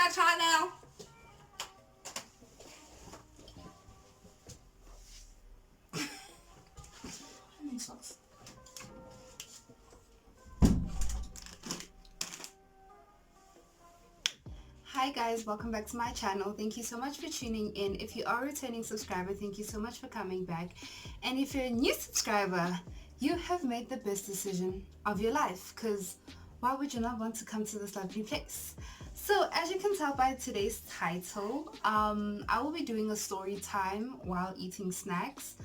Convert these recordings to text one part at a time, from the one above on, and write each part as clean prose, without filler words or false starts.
my channel. Hi guys, welcome back to my channel. Thank you so much for tuning in. If you are a returning subscriber, thank you so much for coming back. And if you're a new subscriber, you have made the best decision of your life, because why would you not want to come to this lovely place? So as you can tell by today's title, I will be doing a story time while eating snacks,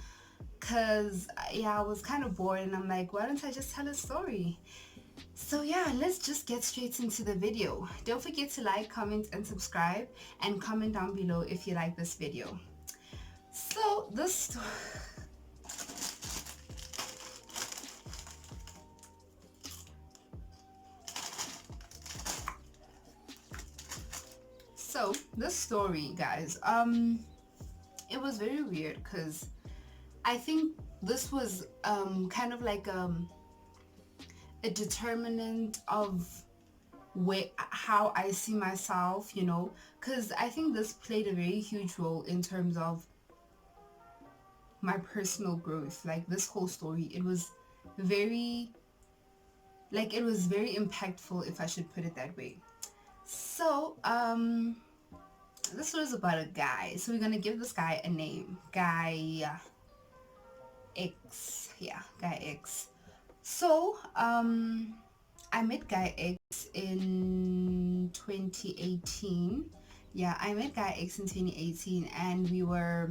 because yeah, I was kind of bored and I'm like, why don't I just tell a story? So yeah, let's just get straight into the video. Don't forget to like, comment and subscribe, and comment down below if you like this video. So this story, guys, it was very weird because I think this was kind of like a determinant of how I see myself, you know, because I think this played a very huge role in terms of my personal growth. Like this whole story, it was very impactful, if I should put it that way. So this was about a guy, so we're gonna give this guy a name, Guy X. Yeah, Guy X. So I met Guy X in 2018. Yeah, I met Guy X in 2018 and we were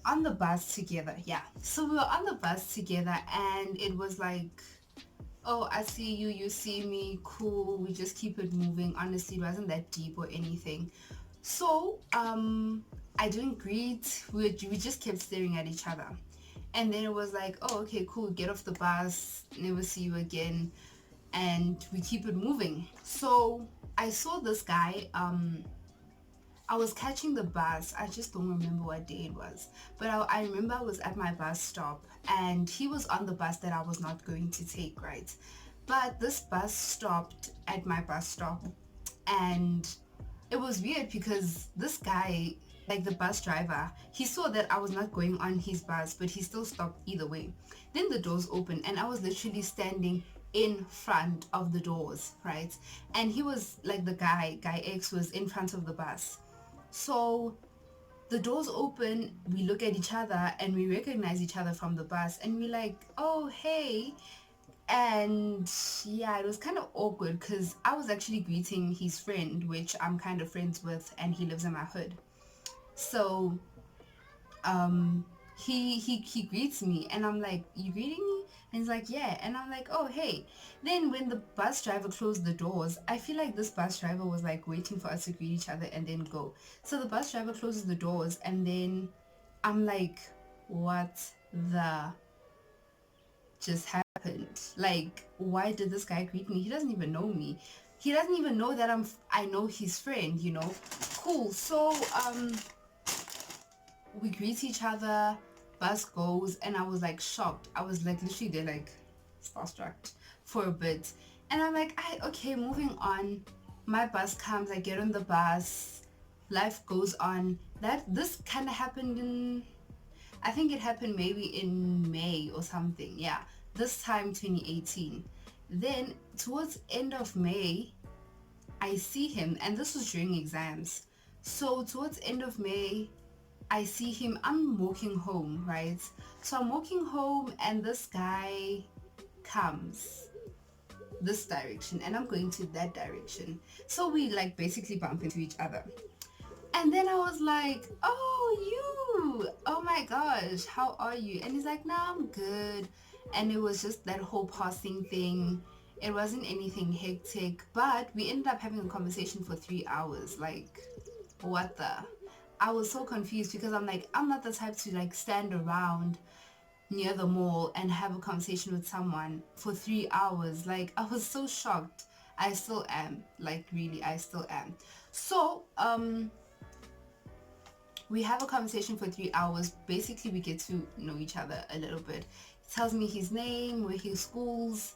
on the bus together. Yeah, so we were on the bus together and it was like, oh, I see you, you see me, cool, we just keep it moving. Honestly, it wasn't that deep or anything. So I didn't greet, we just kept staring at each other. And then it was like, oh, okay, cool, get off the bus, never see you again, and we keep it moving. So I saw this guy, I was catching the bus, I just don't remember what day it was, but I remember I was at my bus stop and he was on the bus that I was not going to take, right? But this bus stopped at my bus stop and it was weird because this guy, like the bus driver, he saw that I was not going on his bus, but he still stopped either way. Then the doors opened and I was literally standing in front of the doors, right? And he was like, Guy X was in front of the bus. So the doors open, we look at each other and we recognize each other from the bus and we're like, oh, hey. And yeah, it was kind of awkward because I was actually greeting his friend, which I'm kind of friends with, and he lives in my hood. So he greets me and I'm like, you greeting me? And he's like, yeah. And I'm like, oh, hey. Then when the bus driver closed the doors, I feel like this bus driver was like waiting for us to greet each other and then go. So the bus driver closes the doors and then I'm like, what the just happened? Like, why did this guy greet me? He doesn't even know me. He doesn't even know that I know his friend, you know. Cool. So we greet each other, bus goes, and I was like shocked. I was like literally there like starstruck for a bit. And I'm like, okay, moving on. My bus comes, I get on the bus, life goes on. This kind of happened in, I think it happened maybe in May or something. Yeah, this time 2018. Then towards end of May, I see him, and this was during exams. So towards end of May, I see him, I'm walking home, right? So I'm walking home and this guy comes this direction and I'm going to that direction. So we like basically bump into each other. And then I was like, oh, you, oh my gosh, how are you? And he's like, no, I'm good. And it was just that whole passing thing. It wasn't anything hectic, but we ended up having a conversation for 3 hours. Like, what the? I was so confused because I'm like, I'm not the type to like stand around near the mall and have a conversation with someone for 3 hours. Like, I was so shocked. I still am. Like, really, I still am. So, we have a conversation for 3 hours. Basically, we get to know each other a little bit. He tells me his name, where he schools.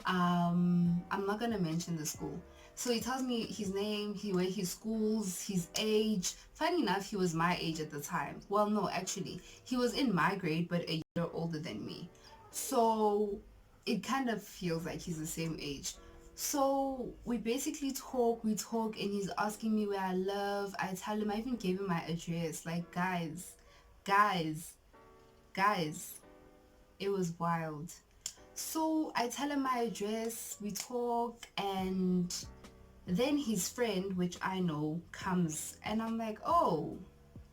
I'm not gonna mention the school. So he tells me his name, where he schools, his age. Funny enough, he was my age at the time. Well, no, actually, he was in my grade, but a year older than me. So it kind of feels like he's the same age. So we talk, and he's asking me where I live. I tell him, I even gave him my address. Like, guys, guys, it was wild. So I tell him my address, we talk, and then his friend, which I know, comes, and I'm like, oh,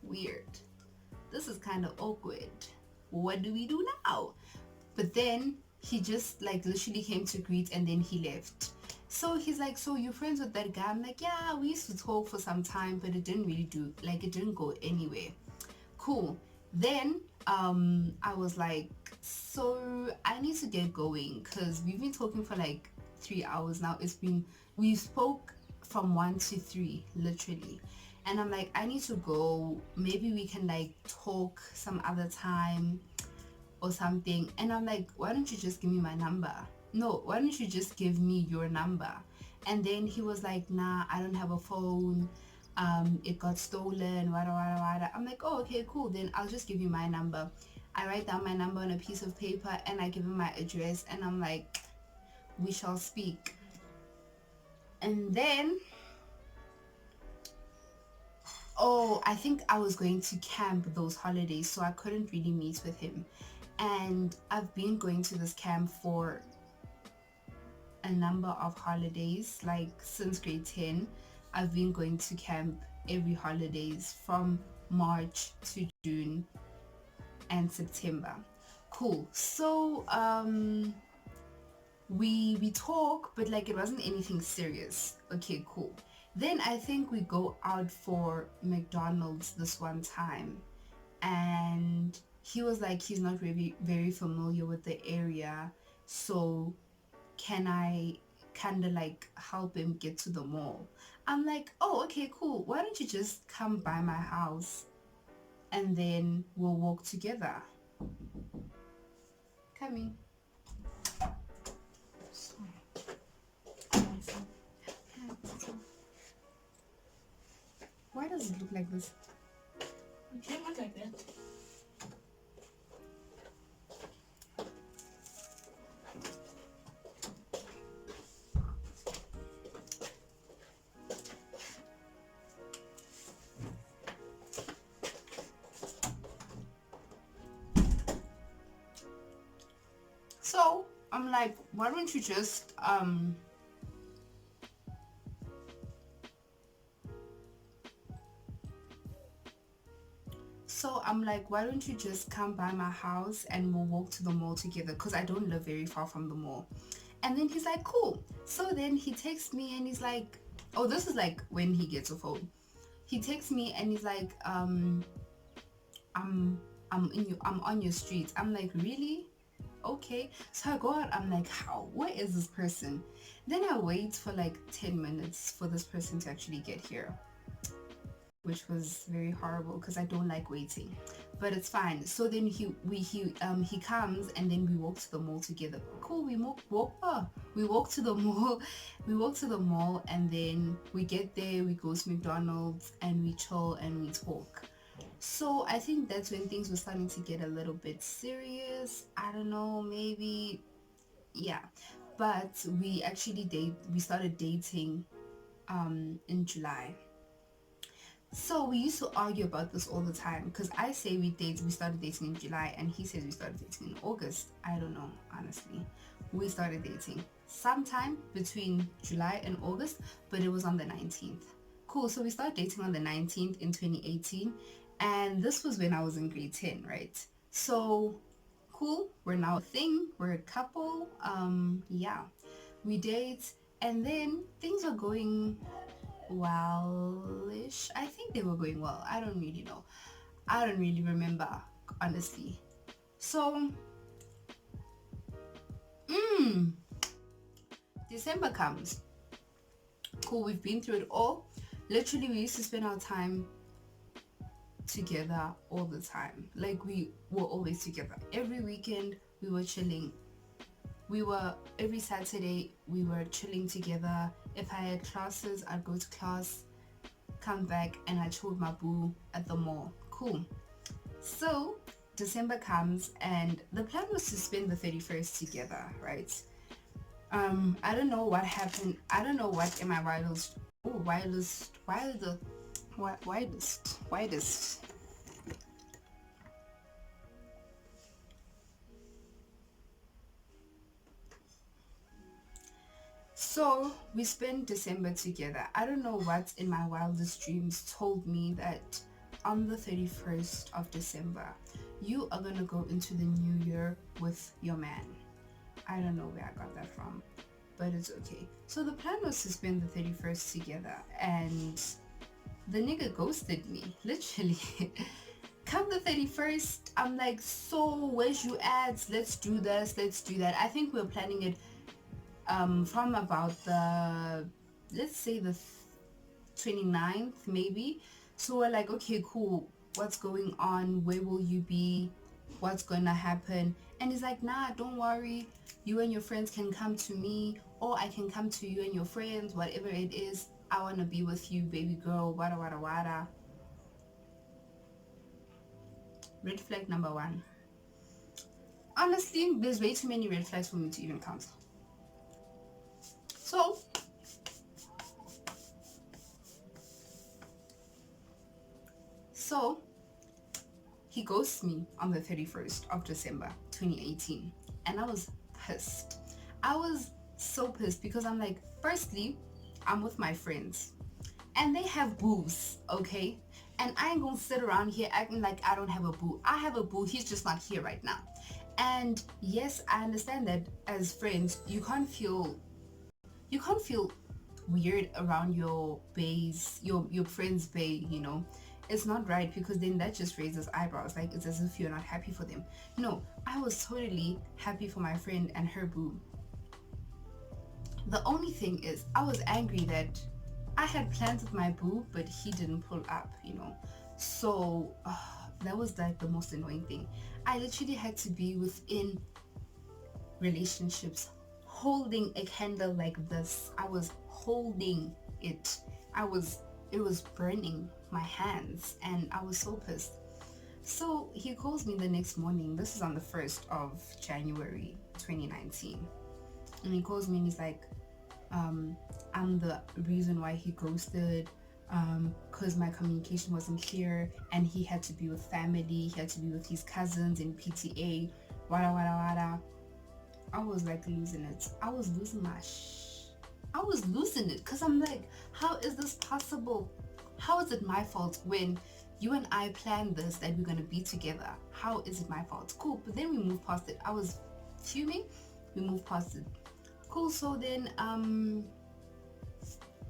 weird. This is kind of awkward. What do we do now? But then he just like literally came to greet and then he left. So he's like, so you're friends with that guy? I'm like, yeah, we used to talk for some time, but it didn't go anywhere. Cool. Then I was like, so I need to get going because we've been talking for like 3 hours now. We spoke from 1 to 3 literally, and I'm like, I need to go. Maybe we can like talk some other time or something. And I'm like, why don't you just give me my number? No, why don't you just give me your number? And then he was like, nah, I don't have a phone. It got stolen, wada wada wada. I'm like, oh, okay, cool, then I'll just give you my number. I write down my number on a piece of paper and I give him my address, and I'm like, we shall speak. And then, oh, I think I was going to camp those holidays, so I couldn't really meet with him. And I've been going to this camp for a number of holidays, like since grade 10. I've been going to camp every holidays from March to June and September. Cool. So we talk, but like it wasn't anything serious. Okay, cool. Then I think we go out for McDonald's this one time, and he was like, he's not really very familiar with the area, so can I kind of like help him get to the mall? I'm like, oh, okay, cool. Why don't you just come by my house and then we'll walk together? Coming. Why does it look like this? It came out like that. So I'm like, why don't you just so I'm like, why don't you just come by my house and we'll walk to the mall together, because I don't live very far from the mall. And then he's like, cool. So then he texts me and he's like, oh, this is like when he gets a phone. He texts me and he's like, I'm I'm on your street. I'm like, really? Okay. So I go out, I'm like, how? Where is this person? Then I wait for like 10 minutes for this person to actually get here, which was very horrible because I don't like waiting, but it's fine. So then he comes and then we walk to the mall together. Cool. We walk to the mall. We walk to the mall, and then we get there, we go to McDonald's and we chill and we talk. So I think that's when things were starting to get a little bit serious. I don't know, maybe, yeah. But we started dating in July. So we used to argue about this all the time, because I say we started dating in July and he says we started dating in August. I don't know, honestly. We started dating sometime between July and August, but it was on the 19th. Cool. So we started dating on the 19th in 2018, and this was when I was in grade 10, right? So cool. We're now a thing. We're a couple. Yeah. We date, and then things are going well-ish. I think they were going well. I don't really know. I don't really remember, honestly. So, December comes. Cool, we've been through it all. Literally, we used to spend our time together all the time. Like, we were always together. Every weekend, we were chilling. Every Saturday, we were chilling together. If I had classes, I'd go to class, come back, and I chill with my boo at the mall. Cool. So December comes, and the plan was to spend the 31st together, right? I don't know what happened. I don't know what in my widest. So we spent December together. I don't know what in my wildest dreams told me that on the 31st of December, you are gonna go into the new year with your man. I don't know where I got that from, but it's okay. So the plan was to spend the 31st together, and the nigga ghosted me, literally. Come the 31st, I'm like, so where's you at? Let's do this, let's do that. I think we were planning it from about the, let's say the 29th maybe. So we're like, okay, cool, what's going on, where will you be, what's gonna happen? And he's like, nah, don't worry, you and your friends can come to me, or I can come to you and your friends, whatever it is. I want to be with you, baby girl, wada wada wada. Red flag number one. Honestly, there's way too many red flags for me to even count. So So he ghosts me on the 31st of December 2018, and I was pissed. I was so pissed because I'm like, firstly, I'm with my friends and they have boos, okay? And I ain't gonna sit around here acting like I don't have a boo. I have a boo, he's just not here right now. And yes, I understand that as friends, you can't feel weird around your bays, your friend's bay, it's not right, because then that just raises eyebrows, like it's as if you're not happy for them. No, I was totally happy for my friend and her boo. The only thing is, I was angry that I had plans with my boo, but he didn't pull up. So that was like the most annoying thing. I literally had to be within relationships holding a candle like this. I was holding it. It was burning my hands, and I was so pissed. So he calls me the next morning. This is on the 1st of January 2019. And he calls me and he's like, I'm the reason why he ghosted, because my communication wasn't clear, and he had to be with family, he had to be with his cousins in PTA, wada wada wada. I was like losing it. I was losing it, because I'm like, how is this possible? How is it my fault when you and I planned this, that we're gonna be together? How is it my fault? Cool, but then we moved past it. I was fuming. We moved past it. Cool. So then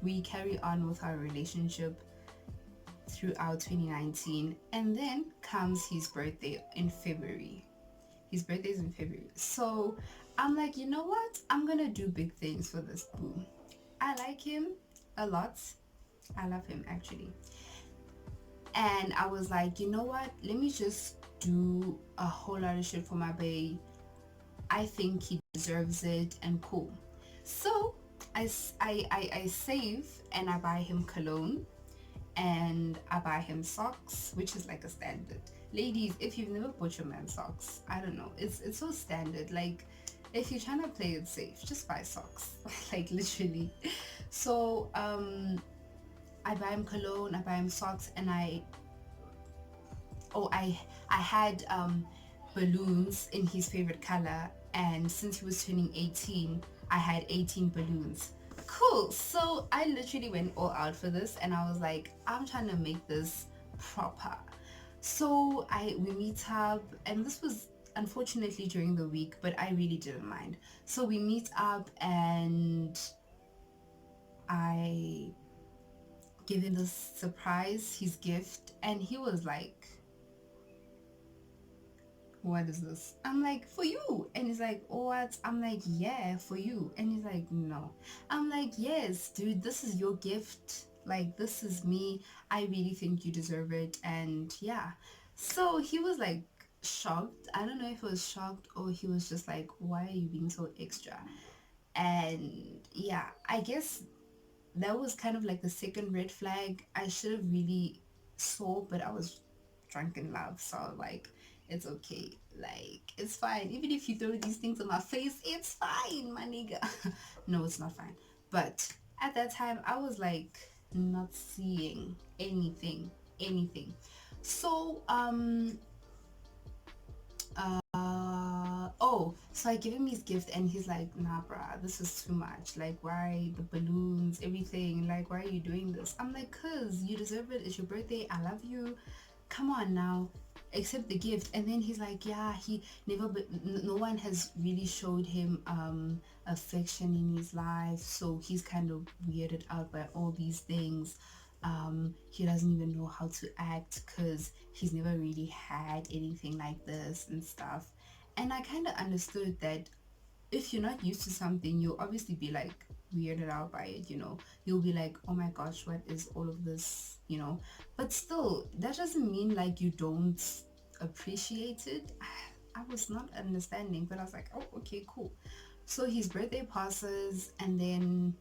we carry on with our relationship throughout 2019, and then comes his birthday in February. His birthday is in February. So I'm like, you know what? I'm gonna do big things for this boo. I like him a lot. I love him actually. And I was like, you know what? Let me just do a whole lot of shit for my bae. I think he deserves it, and cool. So I save, and I buy him cologne, and I buy him socks, which is like a standard. Ladies, if you've never bought your man socks, I don't know, it's so standard. Like, if you're trying to play it safe, just buy socks. Like, literally. So I buy him cologne, I buy him socks, and I had balloons in his favorite color, and since he was turning 18, I had 18 balloons. Cool. So I literally went all out for this, and I was like, I'm trying to make this proper. So we meet up, and this was unfortunately during the week, but I really didn't mind. So we meet up, and I give him this surprise, his gift, and he was like, what is this? I'm like, for you. And he's like, what? I'm like, yeah, for you. And he's like, no. I'm like, yes, dude, this is your gift. Like, this is me. I really think you deserve it. And yeah. So he was like shocked. I don't know if he was shocked or he was just like, why are you being so extra? And yeah, I guess that was kind of like the second red flag. I should have really saw, but I was drunk in love, so I was like, it's okay, like it's fine. Even if you throw these things in my face, it's fine, my nigga. No, it's not fine. But at that time, I was like not seeing anything, anything. So so I give him his gift and he's like, nah bruh, this is too much. Like, why the balloons, everything? Like, why are you doing this? I'm like, cause you deserve it. It's your birthday. I love you. Come on now, accept the gift. And then he's like, yeah, he never, but no one has really showed him affection in his life, so he's kind of weirded out by all these things. He doesn't even know how to act because he's never really had anything like this and stuff. And I kind of understood that if you're not used to something, you'll obviously be like weirded out by it, you know. You'll be like, oh my gosh, what is all of this, you know. But still, that doesn't mean like you don't appreciate it. I was not understanding, but I was like, oh, okay, cool. So his birthday passes, and then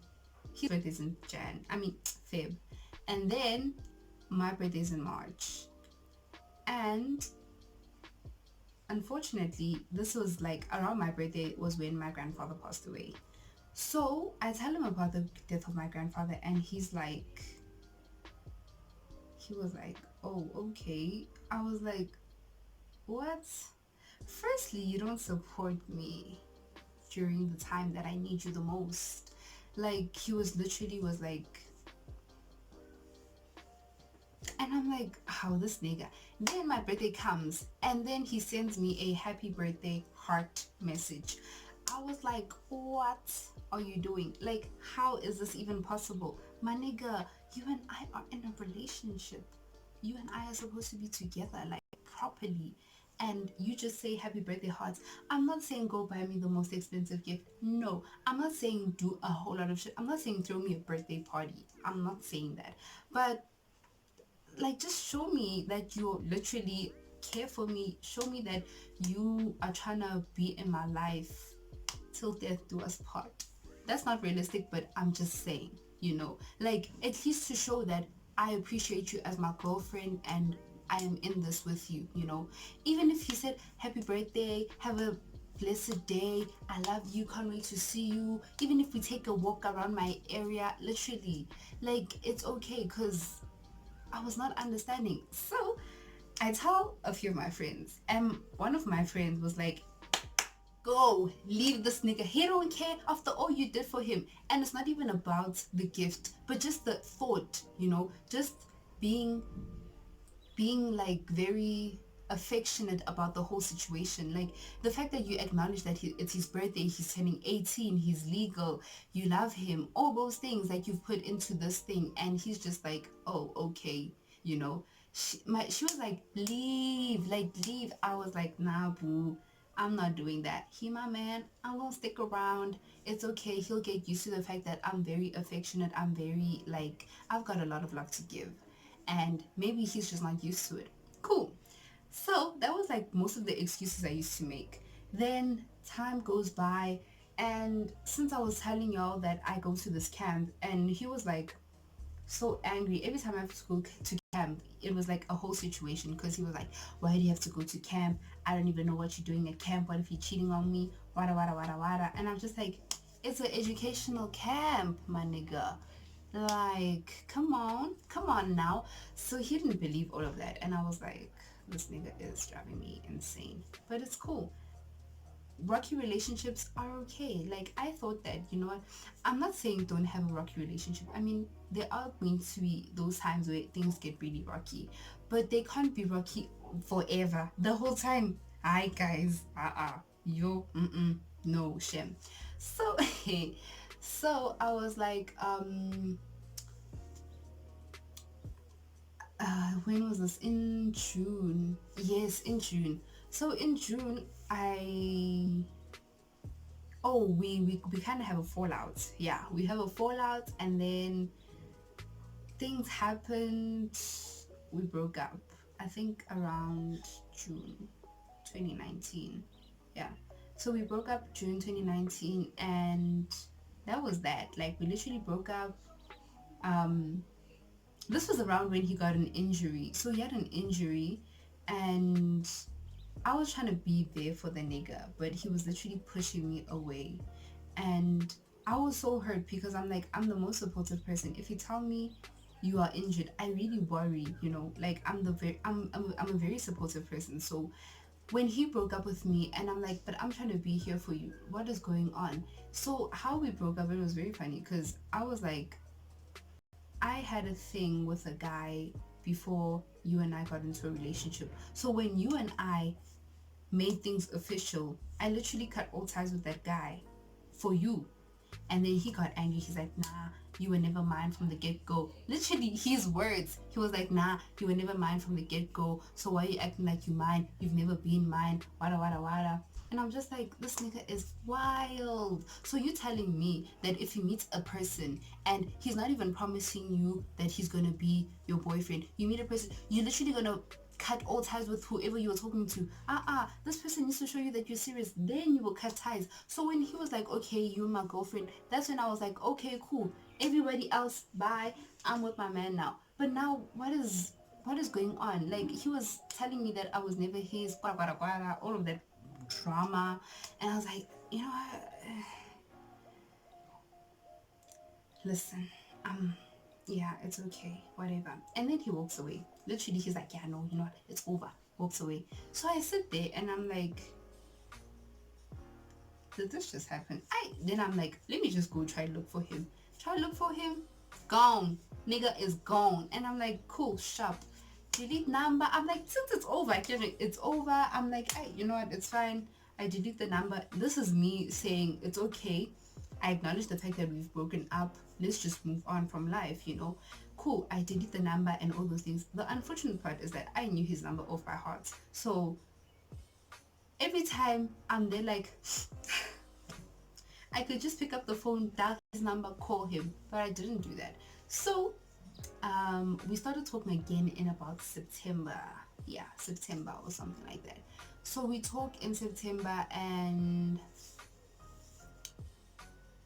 his birthday's in Feb, and then my birthday's in March. And unfortunately, this was like around my birthday was when my grandfather passed away. So I tell him about the death of my grandfather, and he was like, oh, okay. I was like, what? Firstly, you don't support me during the time that I need you the most. Like, he was literally was like, and I'm like, how this nigga. Then my birthday comes, and then he sends me a happy birthday heart message. I was like, what are you doing? Like, how is this even possible? My nigga, you and I are in a relationship. You and I are supposed to be together, like, properly. And you just say happy birthday hearts. I'm not saying go buy me the most expensive gift. No, I'm not saying do a whole lot of shit. I'm not saying throw me a birthday party. I'm not saying that. But like, just show me that you literally care for me. Show me that you are trying to be in my life till death do us part. That's not realistic, but I'm just saying, you know, like at least to show that I appreciate you as my girlfriend and I am in this with you, you know. Even if he said happy birthday, have a blessed day, I love you, can't wait to see you. Even if we take a walk around my area, literally, like it's okay, because I was not understanding. So I tell a few of my friends, and one of my friends was like, go, leave this nigga. He don't care after all you did for him. And it's not even about the gift, but just the thought, you know, just being like very affectionate about the whole situation. Like the fact that you acknowledge that it's his birthday, he's turning 18, he's legal, you love him, all those things that you've put into this thing, and he's just like, oh, okay, you know. She was like, leave, like leave. I was like, nah boo, I'm not doing that. He my man, I'm gonna stick around. It's okay, he'll get used to the fact that I'm very affectionate, I'm very like, I've got a lot of love to give, and maybe he's just not used to it. Cool. So that was like most of the excuses I used to make. Then time goes by, and since I was telling y'all that I go to this camp, and he was like so angry every time I have to go to camp. It was like a whole situation, because he was like, why do you have to go to camp? I don't even know what you're doing at camp. What if you're cheating on me? Wada wada wada wada. And I'm just like, it's an educational camp, my nigga. Like, come on now. So he didn't believe all of that, and I was like, this nigga is driving me insane. But it's cool. Rocky relationships are okay. Like, I thought that, you know what, I'm not saying don't have a rocky relationship. I mean, there are going to be those times where things get really rocky, but they can't be rocky forever the whole time. Hi guys, yo, no shame. So so I was like, when was this? In June. Yes, in June. So in June, we kind of have a fallout. Yeah, we have a fallout, and then things happened. We broke up. I think around June 2019. Yeah. So we broke up June 2019, and that was that. Like, we literally broke up. um this was around when he got an injury. So he had an injury, and I was trying to be there for the nigga, but he was literally pushing me away. And I was so hurt because I'm like, I'm the most supportive person. If you tell me you are injured, I really worry, you know, like I'm a very supportive person. So when he broke up with me, and I'm like, but I'm trying to be here for you, what is going on? So how we broke up, it was very funny because I was like, I had a thing with a guy before you and I got into a relationship. So when you and I made things official, I literally cut all ties with that guy for you. And then he got angry. He's like, nah, you were never mine from the get-go. Literally, his words. He was like, nah, you were never mine from the get-go. So why are you acting like you mine? You've never been mine. Wada, wada, wada. And I'm just like, this nigga is wild. So you telling me that if you meet a person and he's not even promising you that he's gonna be your boyfriend, you meet a person, you're literally gonna cut all ties with whoever you were talking to. This person needs to show you that you're serious, then you will cut ties. So when he was like, okay, you're my girlfriend, that's when I was like, okay, cool, everybody else, bye, I'm with my man now. But now what is going on? Like, he was telling me that I was never his, all of that drama. And I was like, you know what, listen, um yeah, it's okay, whatever. And then he walks away. Literally, he's like, yeah, no, you know what, it's over. Walks away. So I sit there and I'm like, did this just happen? Then I'm like, let me just go try to look for him. Try to look for him. Gone. Nigga is gone. And I'm like, cool, sharp. Delete number. I'm like, since it's over, it's over. I'm like, hey, you know what, it's fine. I delete the number. This is me saying it's okay. I acknowledge the fact that we've broken up. Let's just move on from life, you know. Cool. I delete the number and all those things. The unfortunate part is that I knew his number off by heart. So every time I'm there, like, I could just pick up the phone, dial his number, call him, but I didn't do that. So we started talking again in about September. Yeah, September or something like that. So we talk in September, and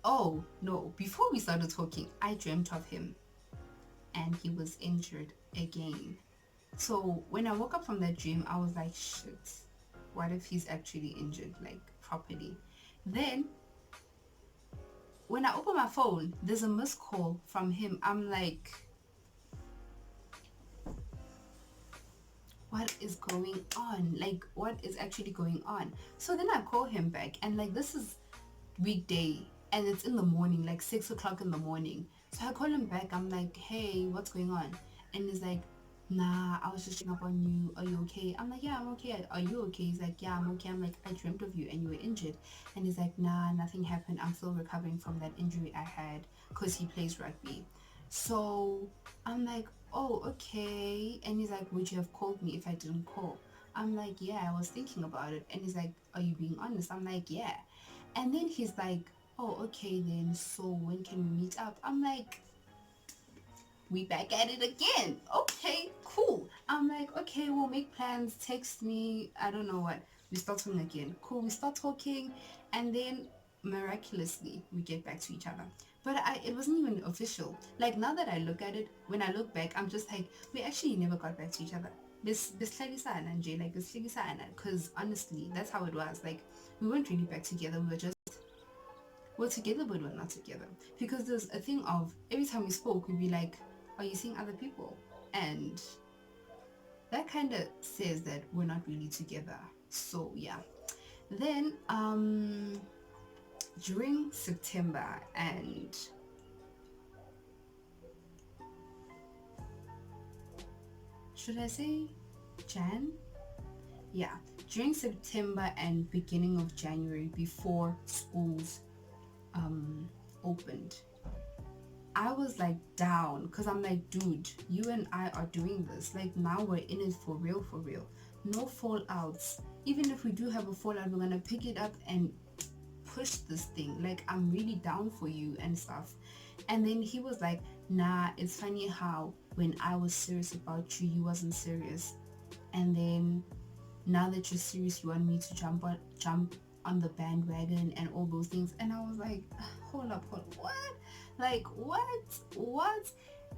oh no, before we started talking, I dreamt of him and he was injured again. So when I woke up from that dream, I was like, shit, what if he's actually injured, like properly? Then when I open my phone, there's a missed call from him. I'm like, what is going on? Like, what is actually going on? So then I call him back, and like, this is weekday and it's in the morning, like 6 o'clock in the morning. So I call him back. I'm like, hey, what's going on? And he's like, nah, I was just checking up on you. Are you okay? I'm like, yeah, I'm okay. Are you okay? He's like, yeah, I'm okay. I'm like, I dreamt of you and you were injured. And he's like, nah, nothing happened. I'm still recovering from that injury I had, because he plays rugby. So I'm like, oh, okay. And he's like, would you have called me if I didn't call? I'm like, yeah, I was thinking about it. And he's like, are you being honest? I'm like, yeah. And then he's like, oh, okay then, so when can we meet up? I'm like, we back at it again. Okay, cool. I'm like, okay, we'll make plans. Text me. I don't know what. We start talking again. Cool. We start talking, and then miraculously we get back to each other. But it wasn't even official. Like, now that I look at it, when I look back, I'm just like, we actually never got back to each other. Besihlekisana nje, like besihlekisana, because honestly, that's how it was. Like, we weren't really back together. We're together, but we're not together. Because there's a thing of, every time we spoke, we'd be like, are you seeing other people? And that kind of says that we're not really together. So yeah. Then during September and should I say Jan? Yeah, during September and beginning of January, before schools opened, I was like down, because I'm like, dude, you and I are doing this. Like, now we're in it for real, for real. No fallouts. Even if we do have a fallout, we're gonna pick it up and push this thing. Like, I'm really down for you and stuff. And then he was like, nah, it's funny how when I was serious about you, you wasn't serious. And then now that you're serious, you want me to jump on the bandwagon and all those things. And I was like, hold up, what? Like, what?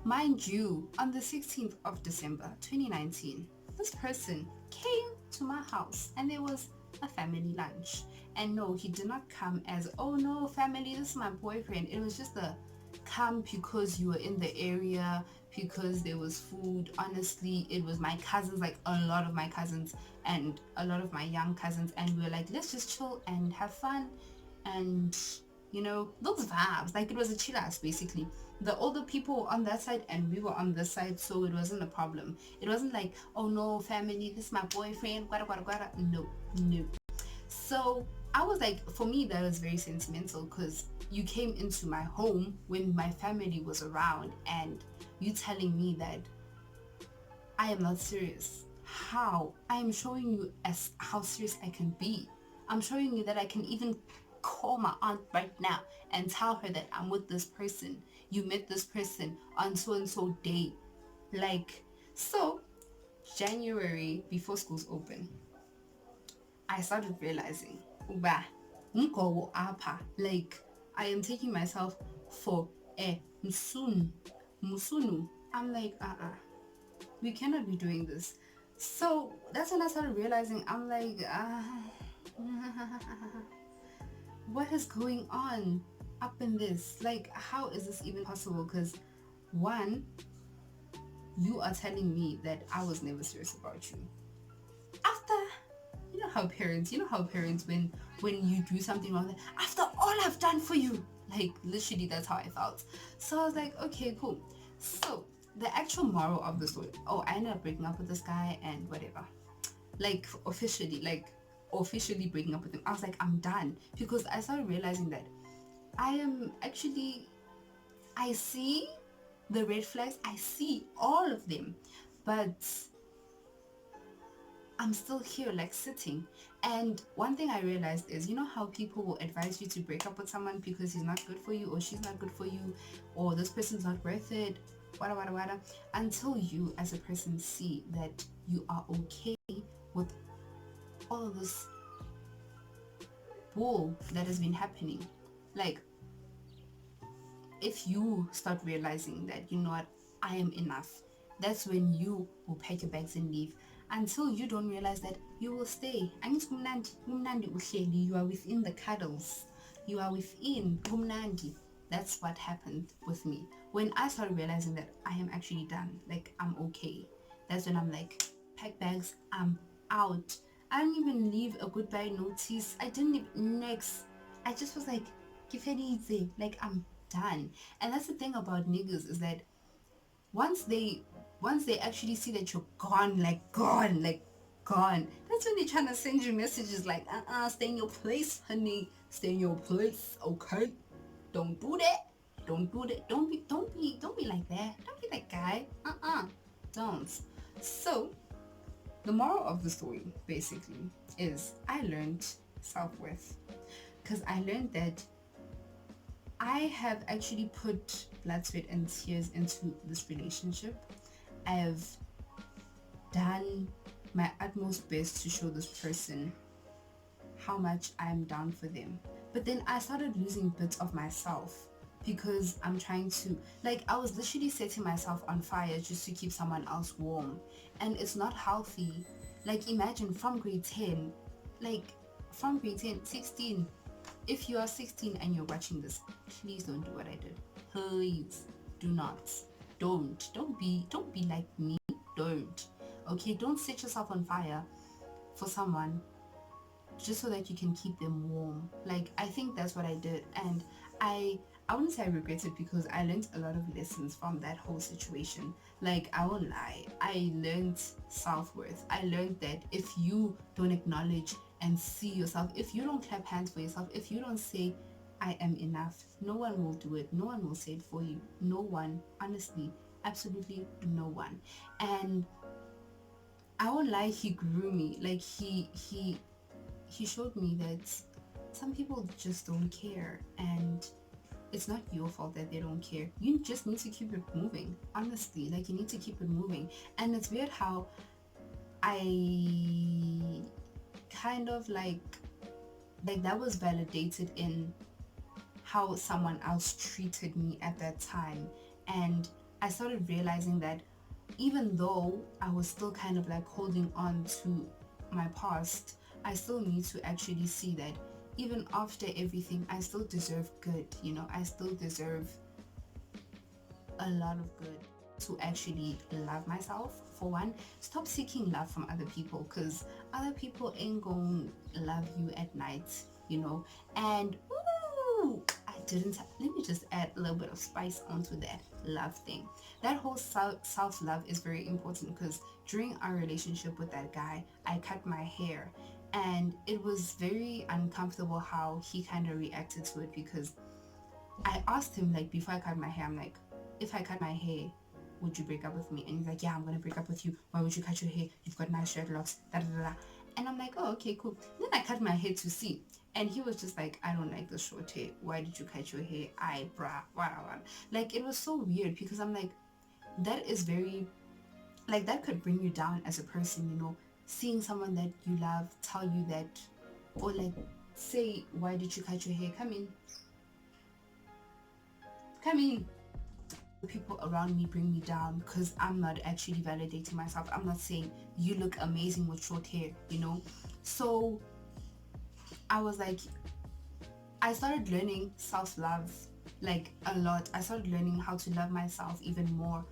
Mind you, on the 16th of December 2019, this person came to my house and there was a family lunch. And no, he did not come as, oh no, family, this is my boyfriend. It was just a come because you were in the area, because there was food. Honestly, it was my cousins, like a lot of my cousins and a lot of my young cousins. And we were like, let's just chill and have fun. And those vibes, like it was a chill ass basically. The older people were on that side and we were on this side, so it wasn't a problem. It wasn't like, oh no, family, this is my boyfriend, guada guada guada. No, no. So I was like, for me that was very sentimental, because you came into my home when my family was around and you telling me that I am not serious. How? I am showing you as how serious I can be. I'm showing you that I can even call my aunt right now and tell her that I'm with this person. You met this person on so and so day. Like, so January, before schools open, I started realizing, uba, nkowo apa. Like, I am taking myself for a musunu. I'm like, we cannot be doing this. So that's when I started realizing, I'm like, what is going on up in this? Like, how is this even possible? Because one, you are telling me that I was never serious about you. After, you know how parents, when you do something wrong, after all I've done for you, like literally that's how I felt. So I was like, okay, cool. So the actual moral of the story, oh, I ended up breaking up with this guy and whatever. Like officially breaking up with him. I was like, I'm done, because I started realizing that I see the red flags, I see all of them, but I'm still here, like sitting. And one thing I realized is, you know how people will advise you to break up with someone because he's not good for you, or she's not good for you, or this person's not worth it, wada wada wada, until you as a person see that you are okay with all of this bull that has been happening. Like, if you start realizing that, you know what, I am enough, that's when you will pack your bags and leave. Until you don't realize that, you will stay. You are within the cuddles, you are within kumnandi. That's what happened with me when I started realizing that I am actually done, like I'm okay. That's when I'm like, pack bags, I'm out. I didn't even leave a goodbye notice. I didn't even next. I just was like, give it easy, like I'm done. And that's the thing about niggas, is that once they actually see that you're gone, like gone, like gone, that's when they're trying to send you messages like, stay in your place, honey, stay in your place, okay? Don't do that. Don't do that. Don't be like that. Don't be that guy. Don't. So the moral of the story basically is, I learned self-worth, because I learned that I have actually put blood, sweat, and tears into this relationship. I have done my utmost best to show this person how much I'm down for them. But then I started losing bits of myself, because I'm trying to, like, I was literally setting myself on fire just to keep someone else warm. And it's not healthy. Like, imagine from grade 10, like from grade 10, 16. If you are 16 and you're watching this, please don't do what I did. Please do not. Don't be like me. Don't. Okay, don't set yourself on fire for someone just so that you can keep them warm. Like, I think that's what I did, and I wouldn't say I regret it, because I learned a lot of lessons from that whole situation. Like, I won't lie, I learned self-worth. I learned that if you don't acknowledge and see yourself, if you don't clap hands for yourself, if you don't say I am enough, no one will do it. No one will say it for you. No one. Honestly, absolutely no one. And I won't lie, he grew me. Like, he showed me that some people just don't care, and it's not your fault that they don't care. You just need to keep it moving. Honestly, like, you need to keep it moving. And it's weird how I kind of like that was validated in how someone else treated me at that time. And I started realizing that even though I was still kind of like holding on to my past, I still need to actually see that even after everything, I still deserve good, I still deserve a lot of good to actually love myself. For one, stop seeking love from other people, because other people ain't gonna love you at night, and ooh, let me just add a little bit of spice onto that love thing. That whole self-love is very important, because during our relationship with that guy, I cut my hair, and it was very uncomfortable how he kind of reacted to it, because I asked him, like, before I cut my hair, I'm like, if I cut my hair, would you break up with me? And he's like, yeah, I'm gonna break up with you. Why would you cut your hair? You've got nice dreadlocks. Da da da da. And I'm like, oh, okay, cool. Then I cut my hair to see, and he was just like, I don't like the short hair. Why did you cut your hair? Bruh, whatever. Like, it was so weird, because I'm like, that is very, like, that could bring you down as a person, seeing someone that you love tell you that, or like say, why did you cut your hair? Come in. The people around me bring me down because I'm not actually validating myself. I'm not saying you look amazing with short hair, So I was like, I started learning self-love like a lot. I started learning how to love myself even more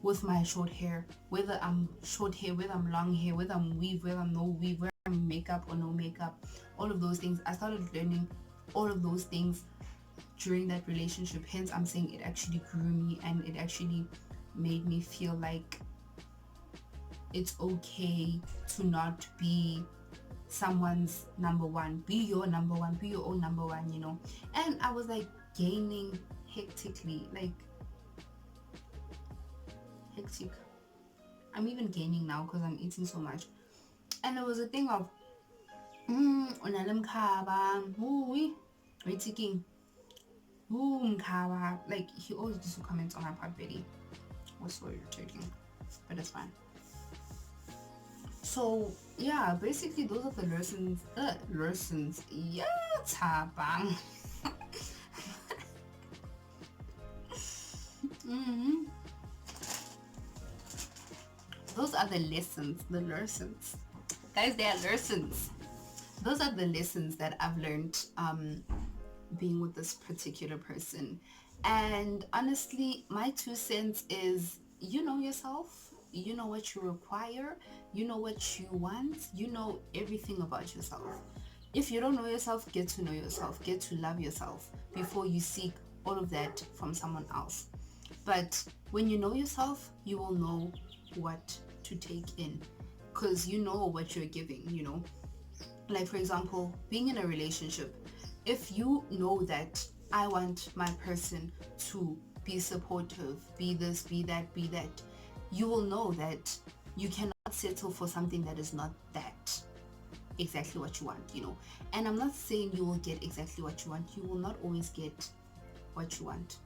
with my short hair, whether I'm short hair, whether I'm long hair, whether I'm weave, whether I'm no weave, whether I'm makeup or no makeup, all of those things. I started learning all of those things during that relationship. Hence, I'm saying it actually grew me, and it actually made me feel like it's okay to not be someone's number one. Be your number one, be your own number one, And I was like gaining hectically, like hectic. I'm even gaining now because I'm eating so much. And there was a thing of, like, he always used to comment on my pot belly. It was so irritating, but it's fine. So yeah, basically those are the lessons. Yeah, tabang. Those are the lessons. Guys, they are lessons. Those are the lessons that I've learned being with this particular person. And honestly, my 2 cents is, you know yourself, you know what you require, you know what you want, you know everything about yourself. If you don't know yourself, get to know yourself, get to love yourself before you seek all of that from someone else. But when you know yourself, you will know what to take in, because you know what you're giving, Like, for example, being in a relationship, if you know that I want my person to be supportive, be this, be that, you will know that you cannot settle for something that is not that exactly what you want, And I'm not saying you will get exactly what you want. You will not always get what you want.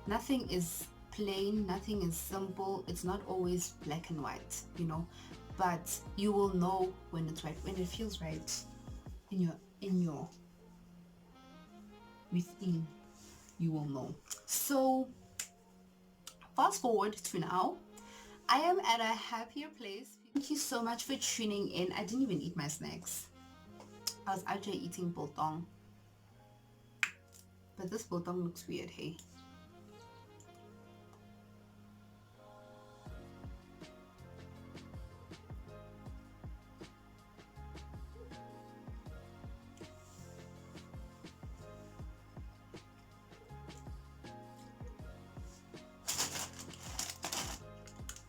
Nothing is plain, nothing is simple. It's not always black and white, But you will know when it's right, when it feels right in your within, you will know. So fast forward to now, I am at a happier place. Thank you so much for tuning in. I didn't even eat my snacks. I was actually eating biltong, but this biltong looks weird. Hey,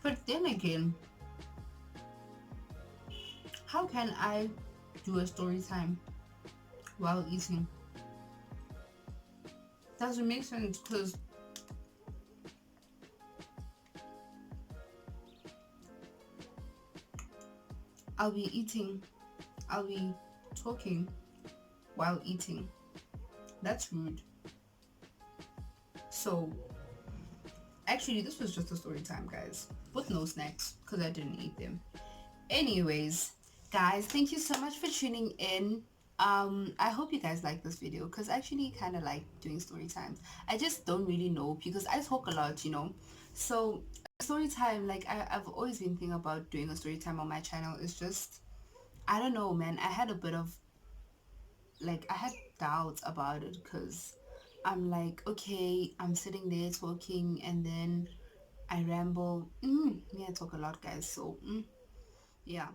but then again, how can I do a story time while eating? Doesn't make sense, because I'll be eating, I'll be talking while eating. That's rude. So actually, this was just a story time, guys, with no snacks because I didn't eat them. Anyways, guys, thank you so much for tuning in. I hope you guys like this video because I actually kind of like doing story times. I just don't really know because I talk a lot, you know. So story time, like I've always been thinking about doing a story time on my channel. It's just I don't know, man. I had a bit of like I had doubts about it because I'm like, okay, I'm sitting there talking and then I ramble. Me, I talk a lot, guys. So yeah.